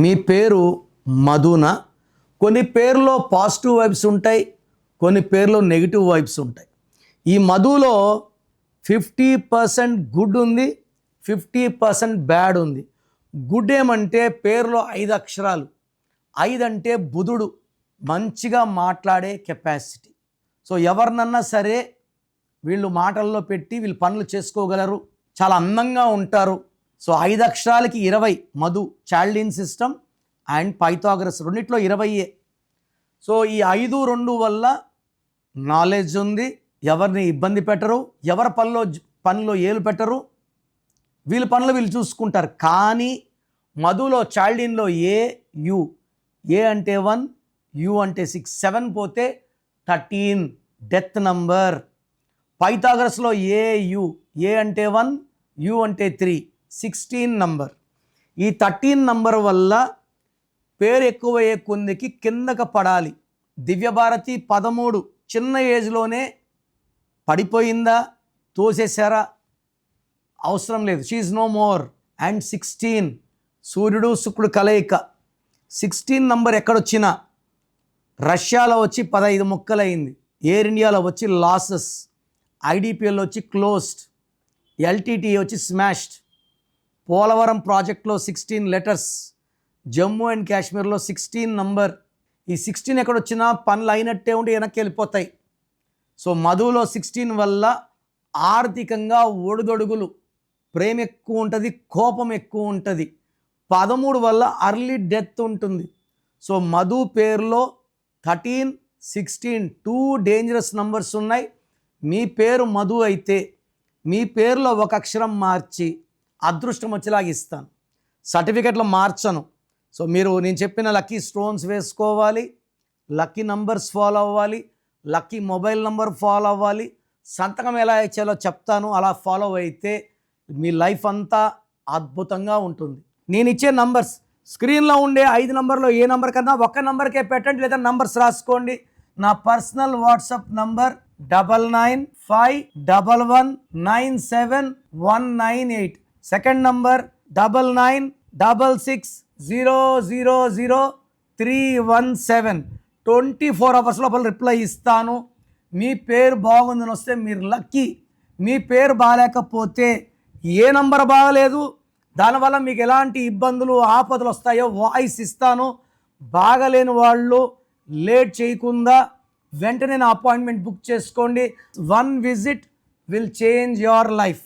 మీ పేరు మధున. కొన్ని పేర్లో పాజిటివ్ వైబ్స్ ఉంటాయి, కొన్ని పేర్లో నెగిటివ్ వైబ్స్ ఉంటాయి. ఈ మధులో 50% గుడ్ ఉంది, 50% బ్యాడ్ ఉంది. గుడ్ ఏమంటే పేరులో 5 అక్షరాలు. 5 అంటే బుధుడు, మంచిగా మాట్లాడే కెపాసిటీ. సో ఎవరినన్నా సరే వీళ్ళు మాటల్లో పెట్టి వీళ్ళు పనులు చేసుకోగలరు, చాలా అందంగా ఉంటారు. So 5 అక్షరాలకి 20. Madhu, Chaldean system and Pythagoras రెండిట్లో 20. సో ఈ 5, 2 వల్ల నాలెడ్జ్ ఉంది, ఎవరిని ఇబ్బంది పెట్టరు, ఎవరి పనిలో ఏలు పెట్టరు, వీళ్ళ పనులు వీళ్ళు చూసుకుంటారు. కానీ మధులో చాల్డిన్లో యు, ఏ అంటే 1, యు అంటే 6, 7 పోతే 13 డెత్ నంబర్. పైథాగరస్లో యు, ఏ అంటే 1, యు అంటే 3, 16 నంబర్. ఈ 13 నంబర్ వల్ల పేరు ఎక్కువయ్యే కొందికి కిందకు పడాలి. దివ్యభారతి 13 చిన్న ఏజ్లోనే పడిపోయిందా, తోసేశారా, అవసరం లేదు, షీఈ్ నో మోర్. అండ్ 16 సూర్యుడు శుక్రుడు కలయిక. 16 నంబర్ ఎక్కడొచ్చినా రష్యాలో వచ్చి 15 ముక్కలైంది, ఎయిర్ ఇండియాలో వచ్చి లాసెస్, ఐడిపిఎల్లో వచ్చి క్లోజ్డ్, ఎల్టీటీ వచ్చి స్మాష్డ్, పోలవరం ప్రాజెక్ట్లో 16 లెటర్స్, జమ్మూ అండ్ కాశ్మీర్లో 16 నంబర్. ఈ 16 ఎక్కడొచ్చినా పనులు అయినట్టే ఉండి వెనక్కి వెళ్ళిపోతాయి. సో మధులో 16 వల్ల ఆర్థికంగా ఒడిదొడుగులు, ప్రేమ ఎక్కువ ఉంటుంది, కోపం ఎక్కువ ఉంటుంది. 13 వల్ల అర్లీ డెత్ ఉంటుంది. సో మధు పేరులో 13, 16 2 డేంజరస్ నంబర్స్ ఉన్నాయి. మీ పేరు మధు అయితే మీ పేరులో ఒక అక్షరం మార్చి అదృష్టం వచ్చేలాగా ఇస్తాను. సర్టిఫికెట్లో మార్చను. సో మీరు నేను చెప్పిన లక్కీ స్టోన్స్ వేసుకోవాలి, లక్కీ నంబర్స్ ఫాలో అవ్వాలి, లక్కీ మొబైల్ నంబర్ ఫాలో అవ్వాలి. సంతకం ఎలా ఇచ్చాలో చెప్తాను, అలా ఫాలో అయితే మీ లైఫ్ అంతా అద్భుతంగా ఉంటుంది. నేను ఇచ్చే నంబర్స్ స్క్రీన్లో ఉండే 5 నంబర్లో ఏ నంబర్ కన్నా ఒక్క నంబర్కే పెట్టండి, లేదా నంబర్స్ రాసుకోండి. నా personal WhatsApp number 9951197198. Second number 9966000317. 24 hours లోపల రిప్లై ఇస్తాను. మీ పేరు బాగుందని వస్తే మీరు లక్కీ. మీ పేరు బాగాలేకపోతే ఏ నంబర్ బాగలేదు, దానివల్ల మీకు ఎలాంటి ఇబ్బందులు ఆపదలు వస్తాయో వాయిస్ ఇస్తాను. బాగలేని వాళ్ళు లేట్ చేయకుండా వెంటనే నా అపాయింట్మెంట్ బుక్ చేసుకోండి. 1 visit will change your life.